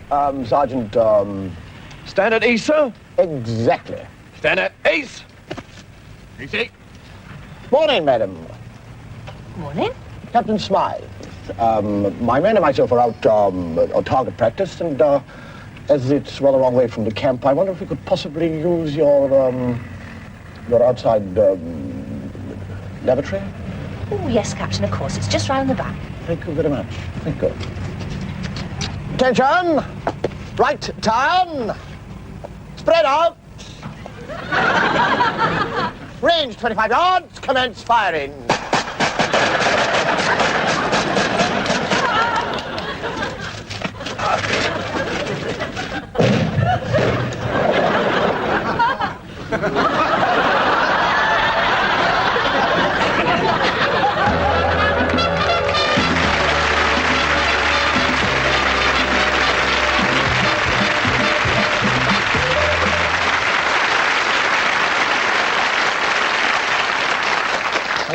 Sergeant, Stand at ease, sir. Exactly. Stand at ease. Easy. Morning, madam. Morning. Captain Smythe. My men and myself are out on target practice, and as it's well a long way from the camp, I wonder if we could possibly use your outside lavatory? Oh, yes, Captain, of course. It's just round the back. Thank you very much. Thank you. Attention! Right turn! Spread out! Range 25 yards, commence firing.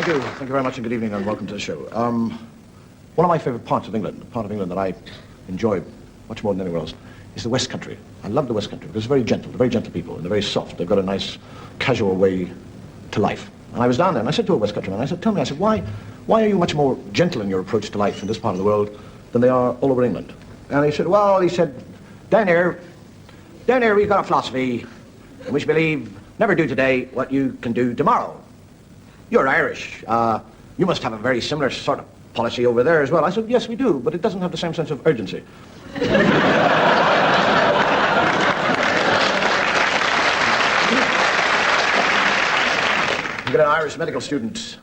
Thank you very much and good evening and welcome to the show. One of my favourite parts of England, the part of England that I enjoy much more than anywhere else, is the West Country. I love the West Country because they're very gentle people, and they're very soft. They've got a nice, casual way to life. And I was down there and I said to a West Countryman, I said, tell me, why are you much more gentle in your approach to life in this part of the world than they are all over England? And he said, down here we've got a philosophy in which we believe, never do today what you can do tomorrow. You're Irish. You must have a very similar sort of policy over there as well. I said, yes, we do, but it doesn't have the same sense of urgency. You get an Irish medical student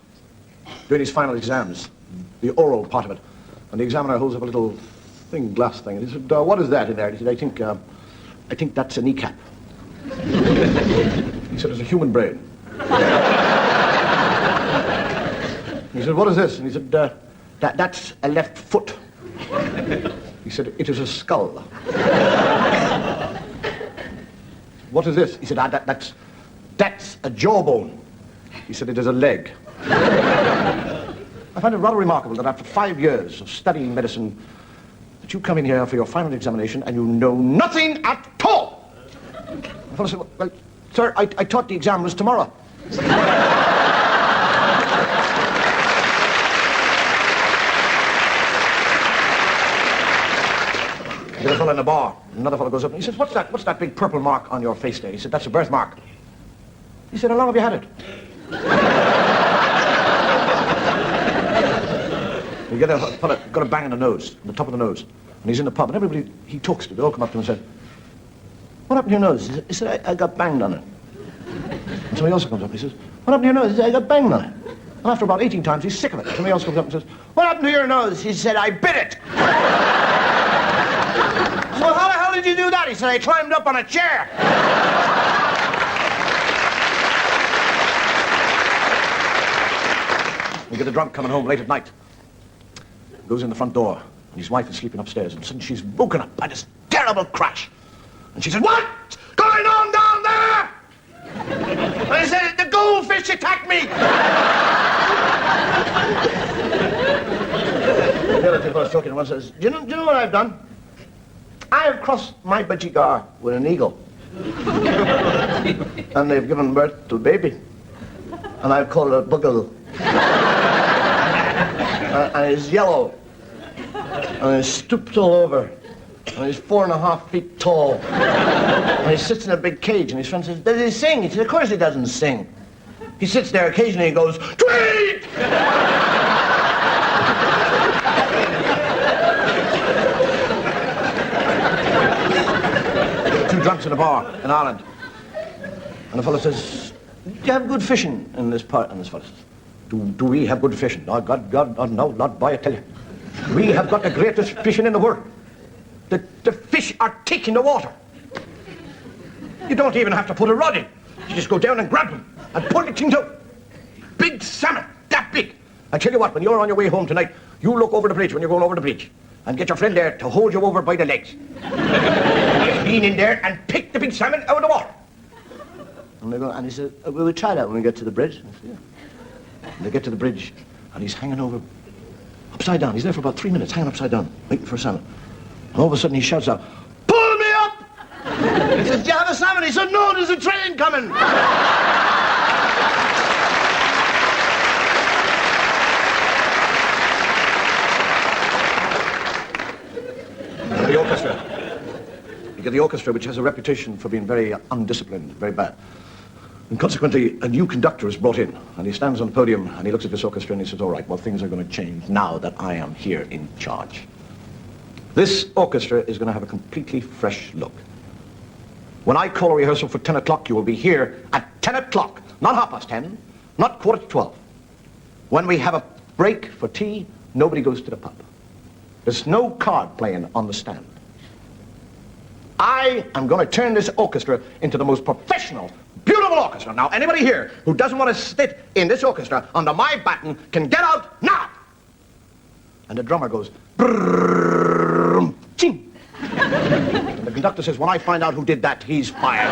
doing his final exams, the oral part of it, and the examiner holds up a little glass thing, and he said, what is that in there? And he said, I think that's a kneecap. He said, it's a human brain. He said, what is this? And he said, that's a left foot. He said, it is a skull. What is this? He said, that's a jawbone. He said, it is a leg. I find it rather remarkable that after 5 years of studying medicine, that you come in here for your final examination and you know nothing at all. The fellow said, well, sir, I thought the exam was tomorrow. There's a fellow in the bar. Another fellow goes up and he says, what's that big purple mark on your face there? He said, that's a birthmark. He said, how long have you had it? You get a fellow got a bang in the nose, on the top of the nose, and he's in the pub, and everybody he talks to, they all come up to him and said, what happened to your nose? He said, I got banged on it. And somebody else comes up and he says, what happened to your nose? He said, I got banged on it. And after about 18 times, he's sick of it. Somebody else comes up and says, what happened to your nose? He said, I bit it. So how the hell did you do that? He said, I climbed up on a chair. We get a drunk coming home late at night. Goes in the front door, and his wife is sleeping upstairs, and suddenly she's woken up by this terrible crash. And she said, what's going on down there? And I said, the goldfish attacked me. The other people I was talking to one says, do you know what I've done? I have crossed my bajigar with an eagle. And they've given birth to a baby. And I've called it Bugle. And he's yellow. And he's stooped all over. And he's 4.5 feet tall. And he sits in a big cage, and his friend says, does he sing? He says, of course he doesn't sing. He sits there occasionally and goes, tweet! Two drunks in a bar in Ireland. And the fellow says, do you have good fishing in this part? And this fellow says, do we have good fishing? Oh, God, no, not by, I tell you. We have got the greatest fishing in the world. The fish are thick in the water. You don't even have to put a rod in. You just go down and grab them and pull the things out. Big salmon, that big. I tell you what, when you're on your way home tonight, you look over the bridge when you're going over the bridge and get your friend there to hold you over by the legs. Lean in there and pick the big salmon out of the water. And they go, and he said, we will try that when we get to the bridge. And I said, yeah. And they get to the bridge, and he's hanging over upside down. He's there for about 3 minutes, hanging upside down, waiting for a salmon. And all of a sudden he shouts out, He says, do you have a salmon? He said, no, there's a train coming. The orchestra. You get the orchestra, which has a reputation for being very undisciplined, very bad. And consequently, a new conductor is brought in, and he stands on the podium, and he looks at this orchestra, and he says, all right, well, things are going to change now that I am here in charge. This orchestra is going to have a completely fresh look. When I call a rehearsal for 10 o'clock, you will be here at 10 o'clock, not 10:30, not 11:45. When we have a break for tea, nobody goes to the pub. There's no card playing on the stand. I am going to turn this orchestra into the most professional, beautiful orchestra. Now, anybody here who doesn't want to sit in this orchestra under my baton can get out now. And the drummer goes, brrrr, ching. And the conductor says, when I find out who did that, he's fired.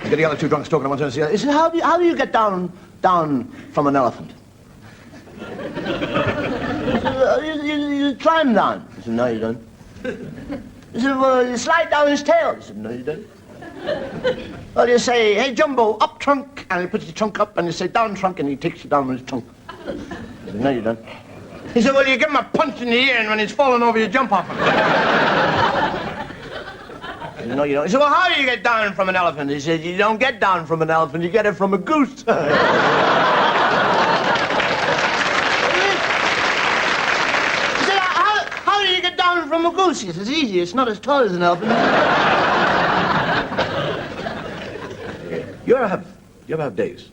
You get the other two drunks talking at once and say, he says, how do you get down from an elephant? You climb down. He said, no, you don't. He said, well, you slide down his tail. He said, no, you don't. Well, you say, hey, Jumbo, up trunk, and he puts your trunk up, and you say, down trunk, and he takes you down with his trunk. He said, no, you don't. He said, well, you give him a punch in the ear, and when he's falling over, you jump off him. He said, no, you don't. He said, well, how do you get down from an elephant? He said, you don't get down from an elephant, you get it from a goose. From a goose. He says, it's easy. It's not as tall as an elephant. You ever have days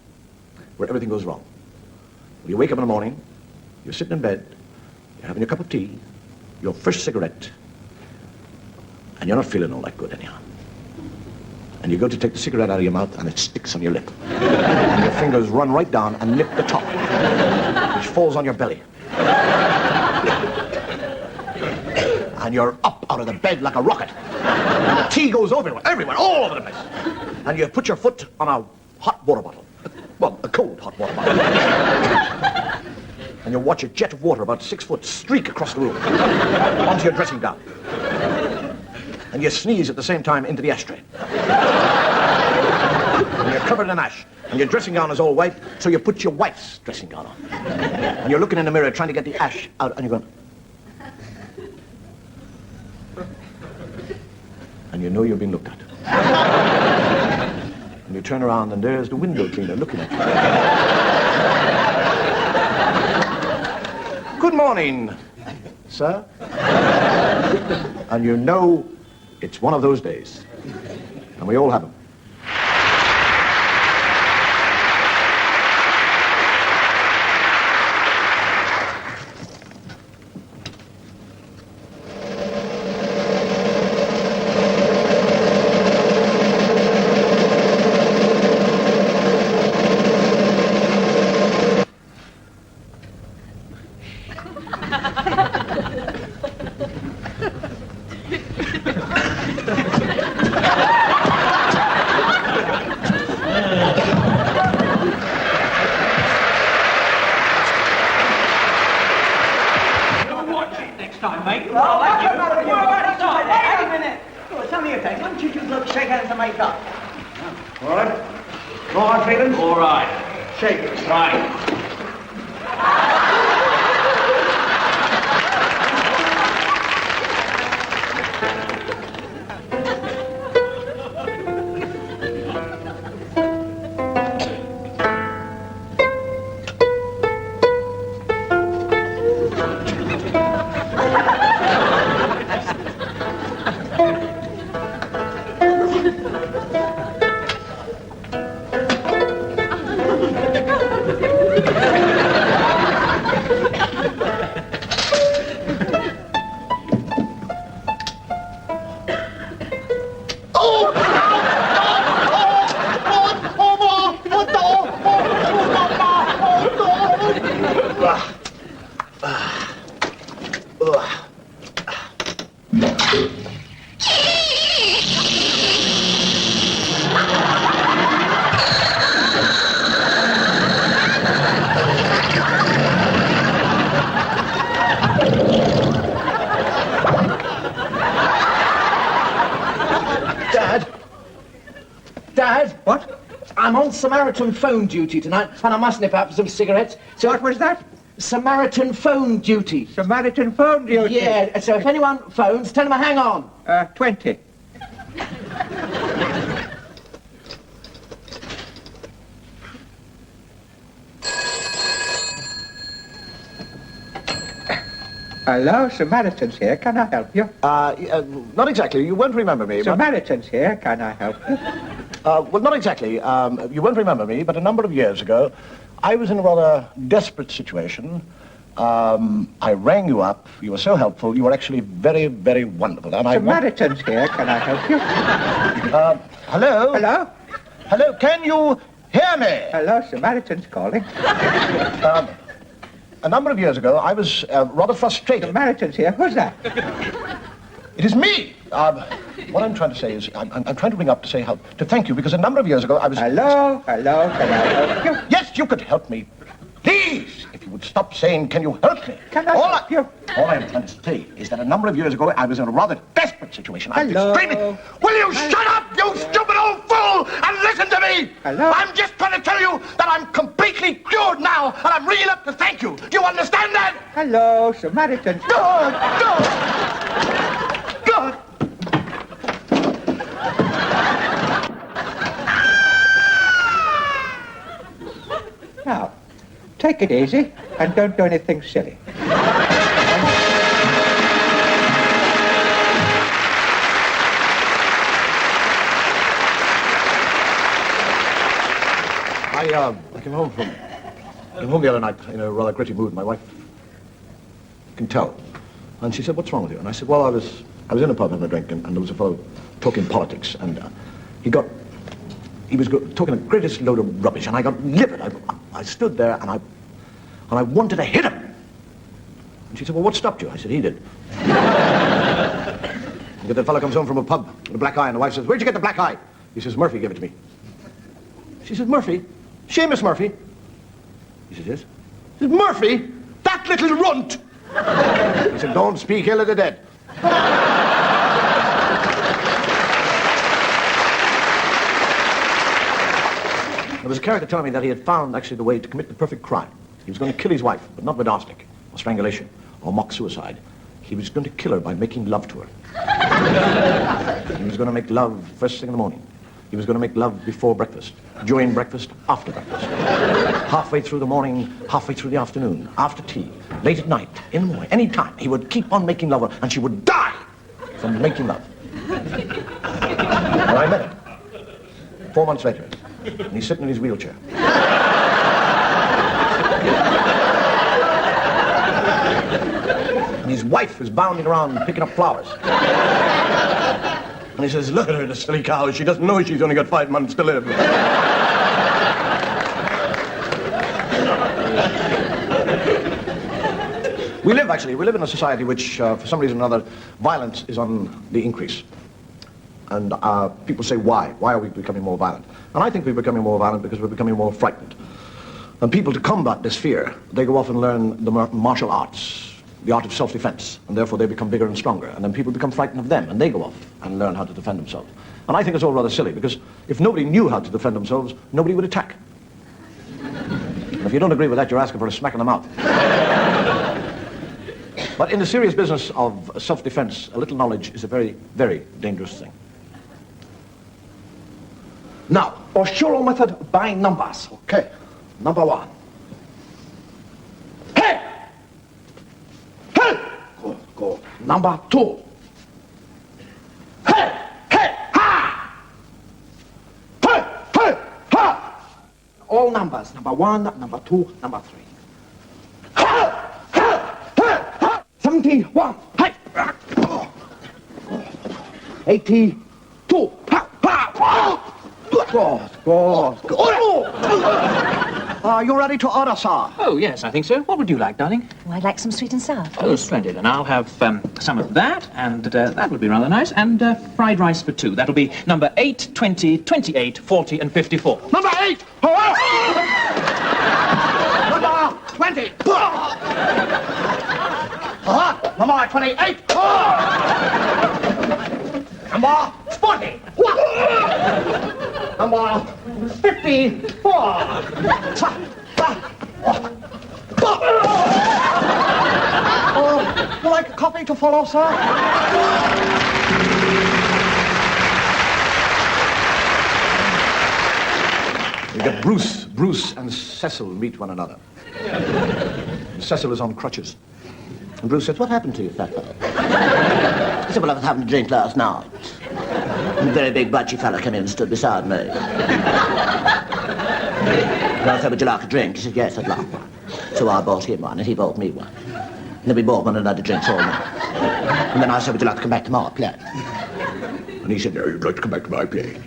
where everything goes wrong? You wake up in the morning, you're sitting in bed, you're having your cup of tea, your first cigarette, and you're not feeling all that good anyhow. And you go to take the cigarette out of your mouth, and it sticks on your lip. And your fingers run right down and nip the top, which falls on your belly. And you're up out of the bed like a rocket. And the tea goes everywhere, all over the place. And you put your foot on a hot water bottle. Well, a cold hot water bottle. And you watch a jet of water about 6 foot streak across the room onto your dressing gown. And you sneeze at the same time into the ashtray. And you're covered in ash. And your dressing gown is all white, so you put your wife's dressing gown on. And you're looking in the mirror trying to get the ash out, and you're going... And you know you're being looked at. And you turn around and there's the window cleaner looking at you. Good morning, sir. And you know it's one of those days. And we all have them. Samaritan phone duty tonight, and I must nip out for some cigarettes. So What was that? Samaritan phone duty. Samaritan phone duty. Yeah, so if anyone phones, tell them I hang on. 20. Hello, Samaritans here. Can I help you? Not exactly. You won't remember me. Samaritans here. Can I help you? Well, not exactly. You won't remember me, but a number of years ago, I was in a rather desperate situation. I rang you up. You were so helpful. You were actually very, very wonderful. And Samaritans here. Can I help you? Hello? Hello? Hello? Can you hear me? Hello, Samaritans calling. A number of years ago, I was rather frustrated. Samaritans here. Who's that? It is me. What I'm trying to say is, I'm trying to ring up to say to thank you, because a number of years ago I was... Hello? Hello? Can I help you? Yes, you could help me. Please, if you would stop saying, can you help me? Can I help you? All I'm trying to say is that a number of years ago I was in a rather desperate situation. I was Hello? extremely... Will you shut up, you stupid old fool, and listen to me? Hello? I'm just trying to tell you that I'm completely cured now, and I'm ringing up to thank you. Do you understand that? Hello, Samaritans. Good, good. Good. Now, take it easy and don't do anything silly. I came home the other night in a rather gritty mood. My wife can tell. And she said, what's wrong with you? And I said, well, I was in a pub having a drink, and there was a fellow talking politics, and he was talking the greatest load of rubbish, and I got livid. I stood there, and I wanted to hit him. And she said, well, what stopped you? I said, he did. And that fellow comes home from a pub with a black eye, and the wife says, where'd you get the black eye? He says, Murphy gave it to me. She says, Murphy? Seamus Murphy? He says, yes. He says, Murphy? That little runt! He said, don't speak ill of the dead. There was a character telling me that he had found actually the way to commit the perfect crime. He was going to kill his wife, but not with arsenic, or strangulation, or mock suicide. He was going to kill her by making love to her. He was going to make love first thing in the morning. He was going to make love before breakfast, during breakfast, after breakfast. Halfway through the morning, halfway through the afternoon, after tea, late at night, in the morning, any time. He would keep on making love, and she would die from making love. And I met him 4 months later, and he's sitting in his wheelchair. And his wife is bounding around picking up flowers. And he says, look at her, the silly cow. She doesn't know she's only got 5 months to live. We live in a society which, for some reason or another, violence is on the increase. And people say, why? Why are we becoming more violent? And I think we're becoming more violent because we're becoming more frightened. And people, to combat this fear, they go off and learn the martial arts, the art of self-defense, and therefore they become bigger and stronger. And then people become frightened of them, and they go off and learn how to defend themselves. And I think it's all rather silly, because if nobody knew how to defend themselves, nobody would attack. And if you don't agree with that, you're asking for a smack in the mouth. But in the serious business of self-defense, a little knowledge is a very, very dangerous thing. Now, Oshural method by numbers. Okay. Number 1. Hey! Hey! Good, good. Number 2. Hey! Hey! Ha! Hey! Hey! Ha! All numbers. Number 1, number 2, number 3. Ha! Ha! Ha! Ha! 71. Hey! 82. Ha! Ha! Ha! God. You ready to order, sir? Oh, yes, I think so. What would you like, darling? Oh, I'd like some sweet and sour. Oh, splendid. And I'll have some of that, and that would be rather nice, and fried rice for 2. That'll be number 8, 20, 28, 40, and 54. Number 8! Number 20! Number 28! Number 40! Number 54. Would you like a coffee to follow, sir? You get Bruce and Cecil meet one another. Cecil is on crutches. And Bruce says, "What happened to you, fat fellow?" He said, "Well, I was having a drink last night. And a very big, butchy fella came in and stood beside me. And I said, 'Would you like a drink?' He said, 'Yes, I'd like one.' So I bought him one, and he bought me one. And then we bought one another drinks all night. And then I said, 'Would you like to come back to my place?' And he said, 'No, you'd like to come back to my place.'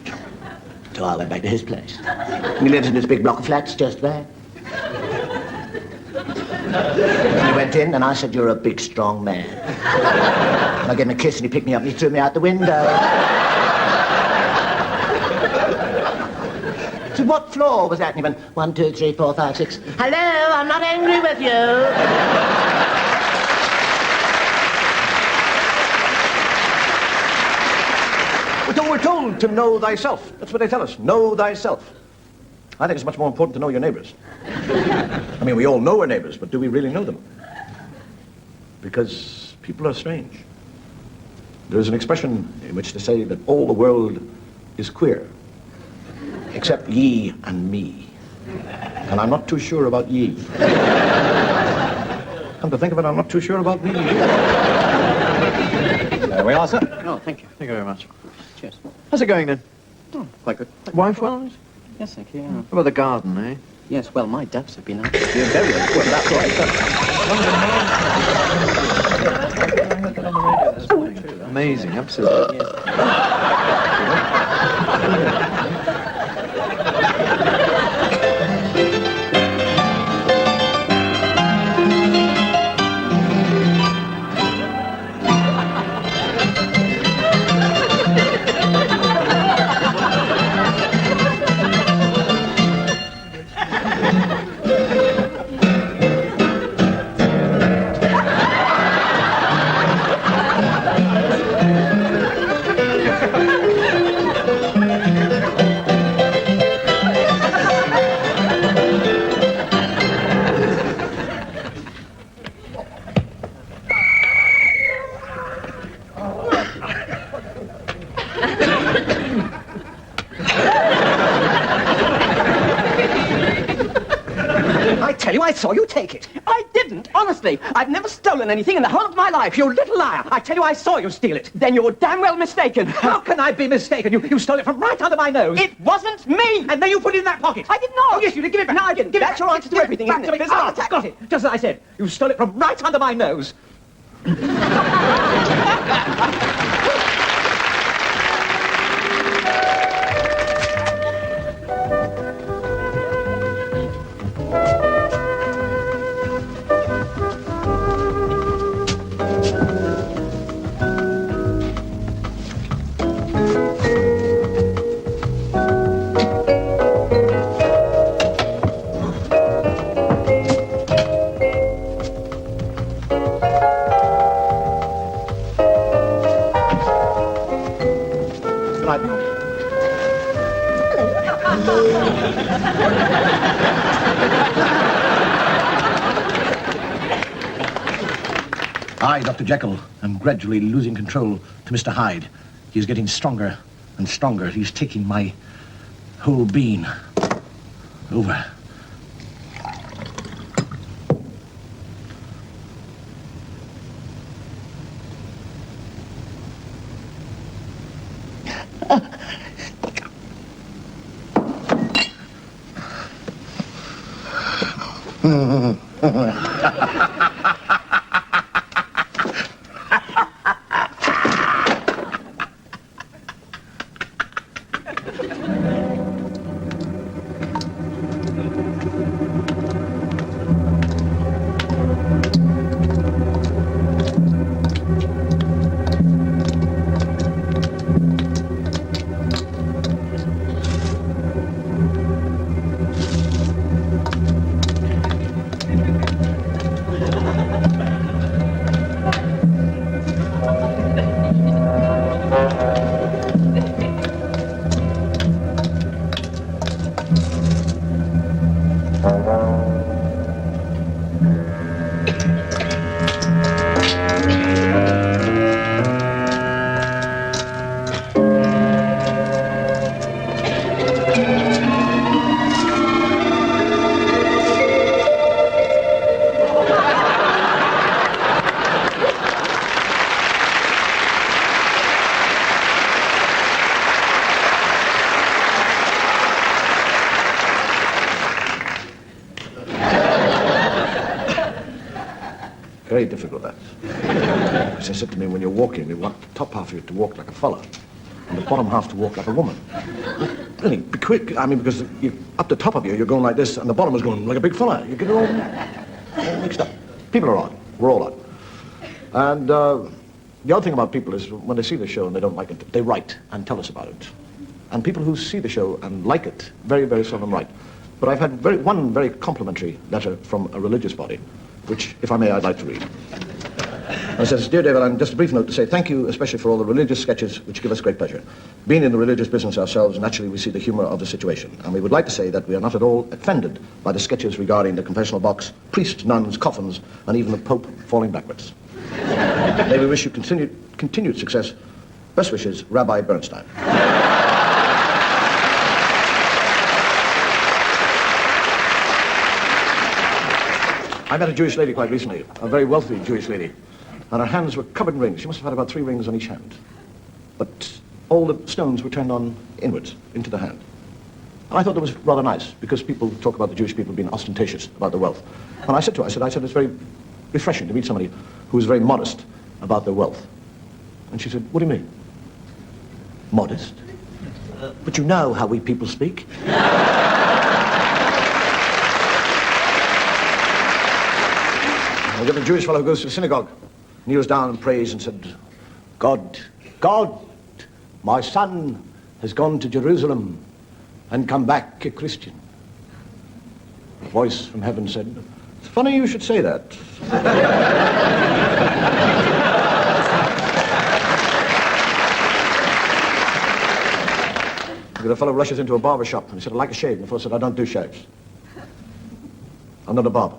So I went back to his place. And he lives in this big block of flats just there. And he went in, and I said, 'You're a big, strong man.' And I gave him a kiss, and he picked me up, and he threw me out the window. I said, 'What floor was that?' And he went, 1, 2, 3, 4, 5, 6. 'Hello, I'm not angry with you.' We're told to know thyself. That's what they tell us. Know thyself. I think it's much more important to know your neighbors. I mean, we all know our neighbors, but do we really know them? Because people are strange. There's an expression in which to say that all the world is queer, except ye and me. And I'm not too sure about ye. Come to think of it, I'm not too sure about me. There we are, sir. Oh, thank you. Thank you very much. Cheers. How's it going then? Oh, quite good. Wife well? Yes, thank you. Yeah. How about the garden, eh? Yes, well, my doves have been out. You're very well. That's right. Amazing, absolutely. I saw you take it. I didn't, honestly. I've never stolen anything in the whole of my life, you little liar. I tell you, I saw you steal it. Then you're damn well mistaken. How can I be mistaken? You stole it from right under my nose. It wasn't me. And then you put it in that pocket. I did not. Oh, yes, you did. Give it back. No, I didn't. Give That's it your back. answer to Give it everything, back isn't to it? me. Ah, Got it. Just as I said. You stole it from right under my nose. I, Dr. Jekyll, am gradually losing control to Mr. Hyde. He is getting stronger and stronger. He's taking my whole being over. Very difficult, that. As I said to me, when you're walking, we want the top half of you to walk like a fella, and the bottom half to walk like a woman. Really, be quick. I mean, because up the top of you, you're going like this, and the bottom is going like a big fella. You get it all mixed up. People are odd. We're all odd. And the other thing about people is when they see the show and they don't like it, they write and tell us about it. And people who see the show and like it, very, very seldom write. But I've had one very complimentary letter from a religious body, which, if I may, I'd like to read. And it says, "Dear David, I'm just a brief note to say thank you, especially for all the religious sketches, which give us great pleasure. Being in the religious business ourselves, naturally we see the humour of the situation. And we would like to say that we are not at all offended by the sketches regarding the confessional box, priests, nuns, coffins, and even the Pope falling backwards. May we wish you continued success. Best wishes, Rabbi Bernstein." I met a Jewish lady quite recently, a very wealthy Jewish lady, and her hands were covered in rings. She must have had about 3 rings on each hand. But all the stones were turned on inwards, into the hand. And I thought that was rather nice, because people talk about the Jewish people being ostentatious about their wealth. And I said to her, I said, it's very refreshing to meet somebody who is very modest about their wealth. And she said, "What do you mean? Modest? But you know how we people speak." I got a Jewish fellow who goes to the synagogue, kneels down and prays and said, God, my son has gone to Jerusalem and come back a Christian." A voice from heaven said, "It's funny you should say that." A fellow rushes into a barber shop and he said, "I'd like a shave." And the fellow said, "I don't do shaves. I'm not a barber.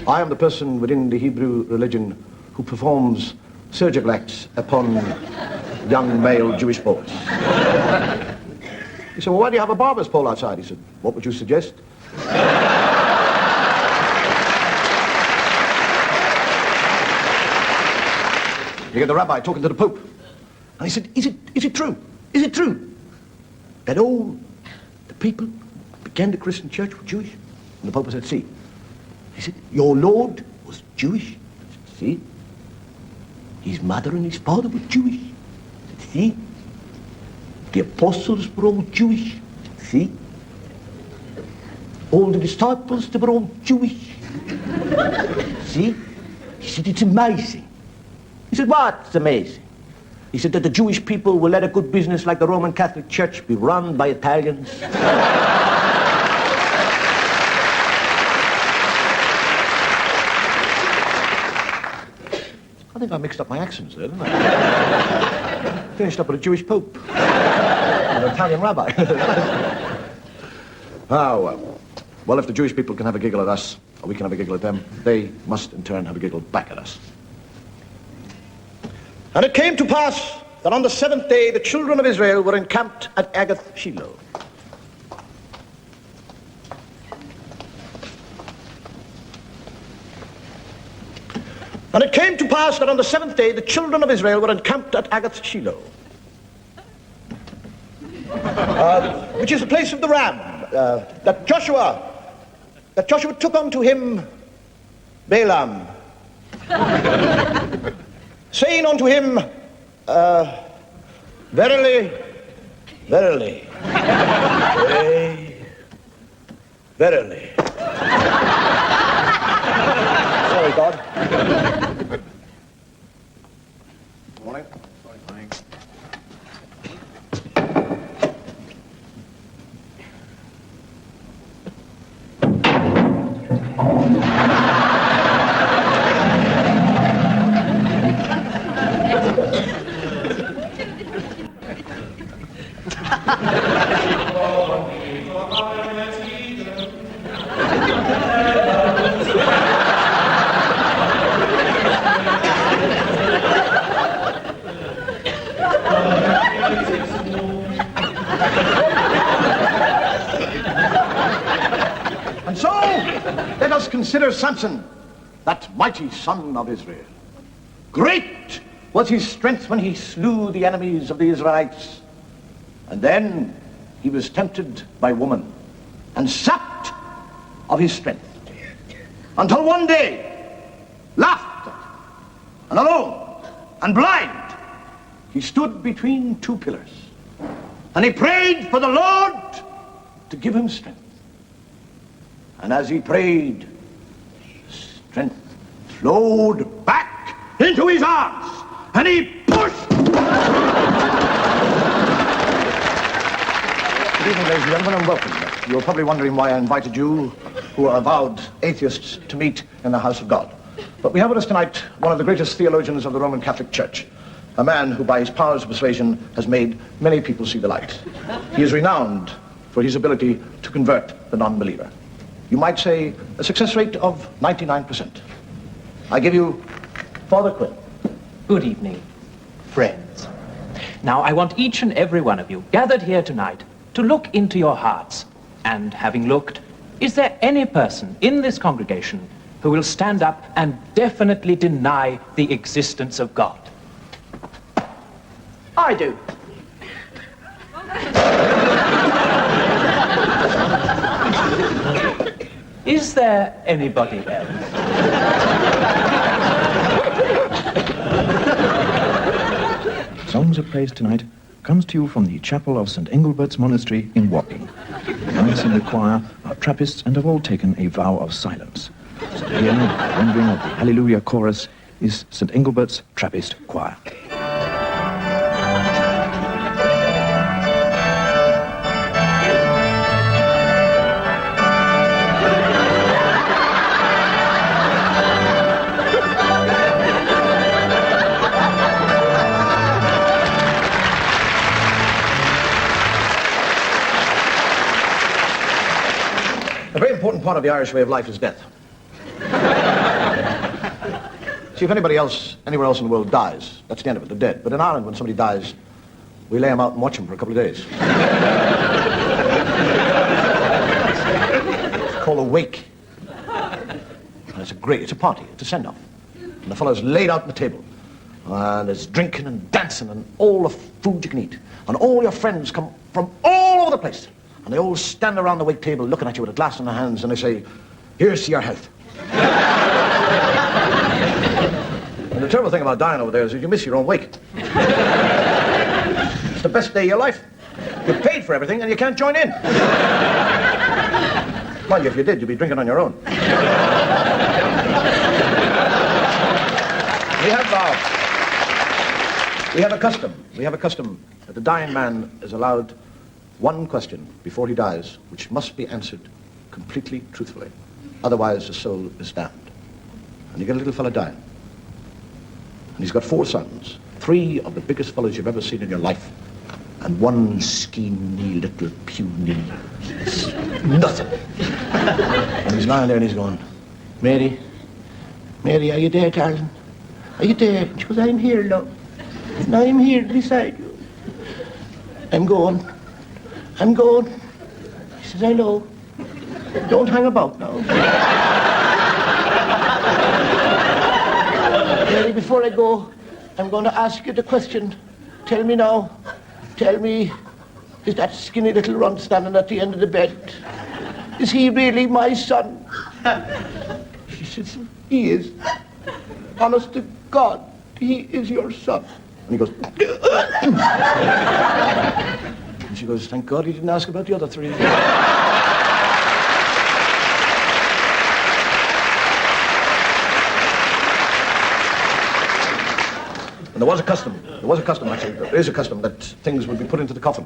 I am the person within the Hebrew religion who performs surgical acts upon young male Jewish boys." He said, "Well, why do you have a barber's pole outside?" He said, "What would you suggest?" You get the rabbi talking to the Pope. And he said, is it true? Is it true that all the people who began the Christian church were Jewish?" And the Pope said, "See." He said, "Your Lord was Jewish." "See." "His mother and his father were Jewish." "See." "The apostles were all Jewish." "See." "All the disciples, they were all Jewish." "See." He said, "It's amazing." He said, "What's amazing?" He said, "That the Jewish people will let a good business like the Roman Catholic Church be run by Italians." I think I mixed up my accents there, didn't I? Finished up with a Jewish Pope. And an Italian rabbi. Oh, well. Well, if the Jewish people can have a giggle at us, or we can have a giggle at them, they must in turn have a giggle back at us. "And it came to pass that on the 7th day the children of Israel were encamped at Agath Shiloh. And it came to pass that on the 7th day the children of Israel were encamped at Agath Shiloh, which is the place of the ram, that Joshua took unto him Balaam, saying unto him, verily, verily, verily. Sorry, God. Morning. Morning. consider Samson, that mighty son of Israel. Great was his strength when he slew the enemies of the Israelites. And then he was tempted by woman and sapped of his strength. Until one day, laughed at and alone and blind, he stood between two pillars. And he prayed for the Lord to give him strength. And as he prayed, strength flowed back into his arms, and he pushed. Good evening, ladies and gentlemen, and welcome. You're probably wondering why I invited you, who are avowed atheists, to meet in the house of God. But we have with us tonight one of the greatest theologians of the Roman Catholic Church, a man who, by his powers of persuasion, has made many people see the light. He is renowned for his ability to convert the non-believer. You might say a success rate of 99%. I give you Father Quinn. Good evening, friends. Now, I want each and every one of you gathered here tonight to look into your hearts. And having looked, is there any person in this congregation who will stand up and definitely deny the existence of God? I do. Is there anybody else? Songs of Praise tonight comes to you from the chapel of St. Engelbert's Monastery in Wapping. The monks in the choir are Trappists and have all taken a vow of silence. So here, the rendering of the Hallelujah chorus is St. Engelbert's Trappist Choir. A very important part of the Irish way of life is death. See, if anybody else, anywhere else in the world dies, that's the end of it, they're dead. But in Ireland, when somebody dies, we lay them out and watch them for a couple of days. It's called a wake. And it's a party, it's a send-off. And the fellow's laid out on the table. And there's drinking and dancing and all the food you can eat. And all your friends come from all over the place. And they all stand around the wake table looking at you with a glass in their hands and they say, here's to your health. And the terrible thing about dying over there is that you miss your own wake. It's the best day of your life. You paid for everything and you can't join in. Mind you, if you did, you'd be drinking on your own. We have a custom that the dying man is allowed one question before he dies, which must be answered completely truthfully. Otherwise, the soul is damned. And you get a little fella dying. And he's got 4 sons, 3 of the biggest fellows you've ever seen in your life, and 1 skinny little puny nothing. And he's lying there and he's going, Mary, are you there, darling? Are you there? She goes, I'm here, love. And I'm here beside you. I'm going. He says, I know. Don't hang about now. Mary, before I go, I'm going to ask you the question. Tell me now. Tell me, is that skinny little runt standing at the end of the bed, is he really my son? She says, he is. Honest to God, he is your son. And he goes, and she goes, thank God he didn't ask about the other 3. And there was a custom actually, there is a custom that things would be put into the coffin,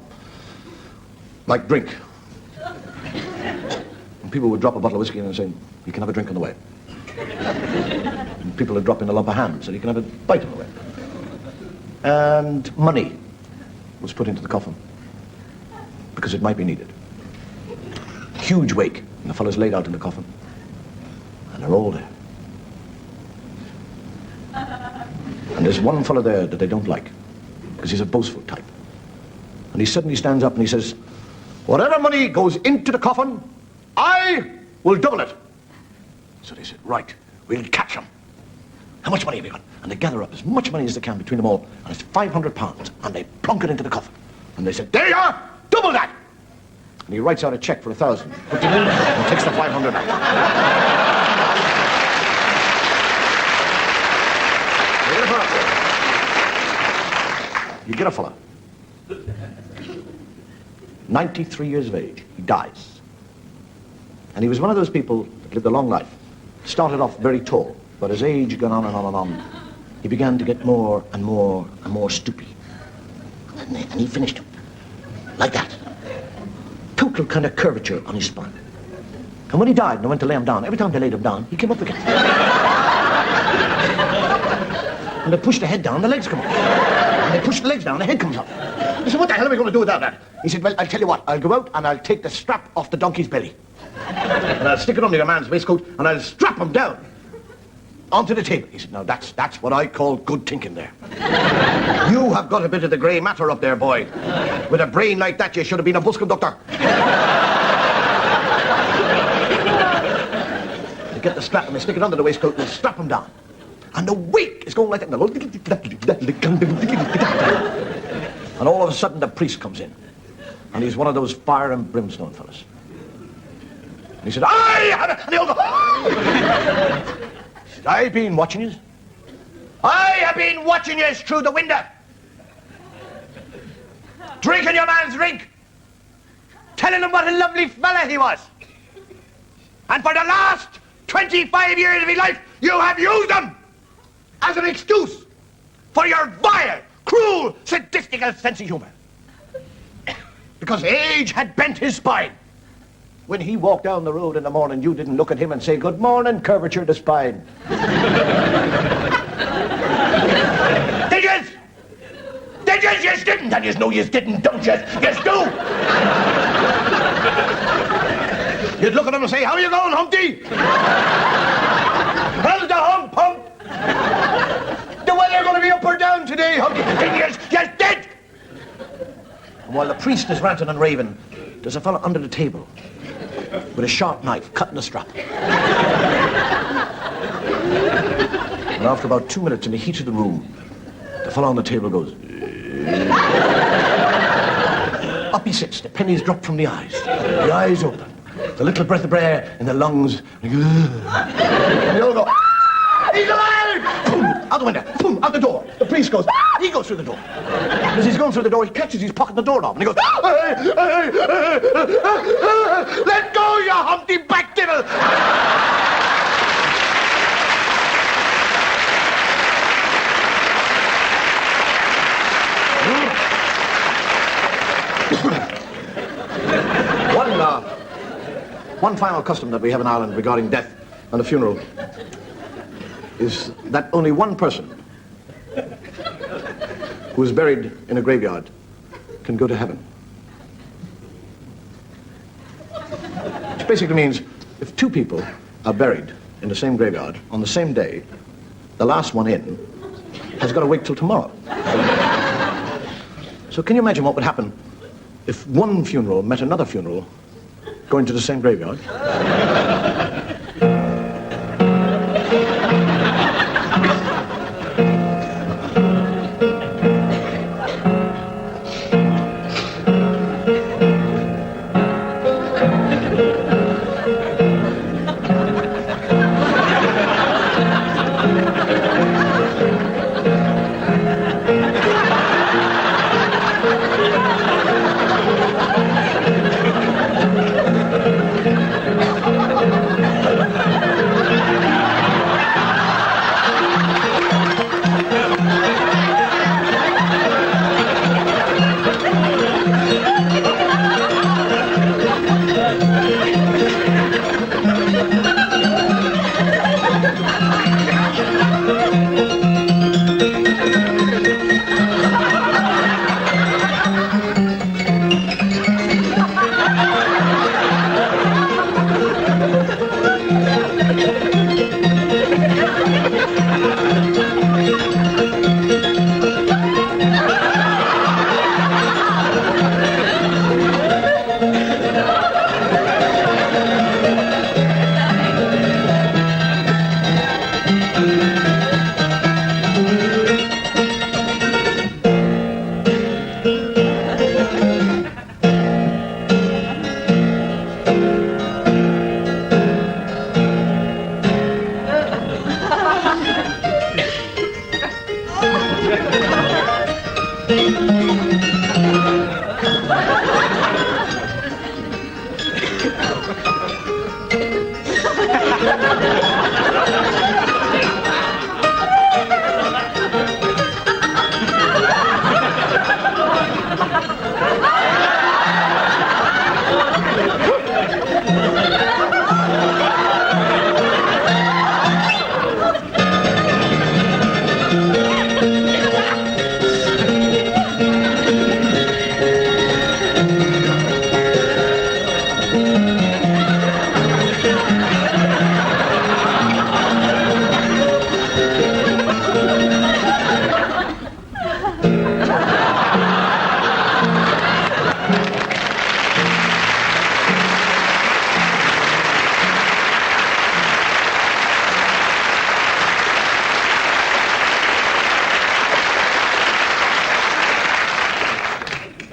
like drink. And people would drop a bottle of whiskey in and say, you can have a drink on the way. And people would drop in a lump of ham and say, you can have a bite on the way. And money was put into the coffin, because it might be needed. Huge wake, and the fellow's laid out in the coffin, and they're all there. And there's one fellow there that they don't like, because he's a boastful type. And he suddenly stands up and he says, whatever money goes into the coffin, I will double it. So they said, right, we'll catch him. How much money have you got? And they gather up as much money as they can between them all, and it's £500, and they plunk it into the coffin. And they said, there you are, double that! And he writes out a cheque for 1,000, puts it in, and takes the 500 out. You get a fella, 93 years of age, he dies. And he was one of those people that lived a long life. Started off very tall, but as age gone on and on and on, he began to get more and more and more stoopy. And he finished him, like that. Total kind of curvature on his spine. And when he died and I went to lay him down, every time they laid him down, he came up again. And they pushed the head down, the legs come up. And they pushed the legs down, the head comes up. I said, what the hell are we going to do without that? He said, well, I'll tell you what, I'll go out and I'll take the strap off the donkey's belly. And I'll stick it under your man's waistcoat and I'll strap him down onto the table. He said, now that's what I call good thinking there. You have got a bit of the grey matter up there, boy. With a brain like that, you should have been a bus conductor. They get the strap and they stick it under the waistcoat and they strap him down. And the wake is going like that. And all of a sudden the priest comes in. And he's one of those fire and brimstone fellas. And he said, aye! And they all go, he said, I've been watching you. I have been watching you through the window. Drinking your man's drink. Telling him what a lovely fella he was. And for the last 25 years of his life, you have used him as an excuse for your vile, cruel, sadistical sense of humor. Because age had bent his spine. When he walked down the road in the morning, you didn't look at him and say, good morning, curvature of the spine. Did yous? Did yous? Yous didn't. And yous know yous didn't, don't yous? Yous do. You'd look at him and say, how are you going, Humpty? How's the hump, Hump? The weather going to be up or down today, Humpty? Yous dead. And while the priest is ranting and raving, there's a fellow under the table with a sharp knife cutting the strap. And after about 2 minutes in the heat of the room, the fellow on the table goes... Up he sits, the pennies drop from the eyes. The eyes open. The little breath of air in the lungs. And they all go... He's alive! Boom, out the window. Boom, out the door. The priest goes... He goes through the door. As he's going through the door, he catches his pocket the doorknob. And he goes... Let go, you Humpty back devil! One final custom that we have in Ireland regarding death and a funeral is that only one person who is buried in a graveyard can go to heaven. Which basically means if two people are buried in the same graveyard on the same day, the last one in has got to wait till tomorrow. So can you imagine what would happen if one funeral met another funeral going to the same graveyard?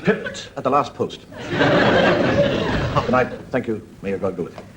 pipped at the last post. Good night. Thank you. May your God go with you.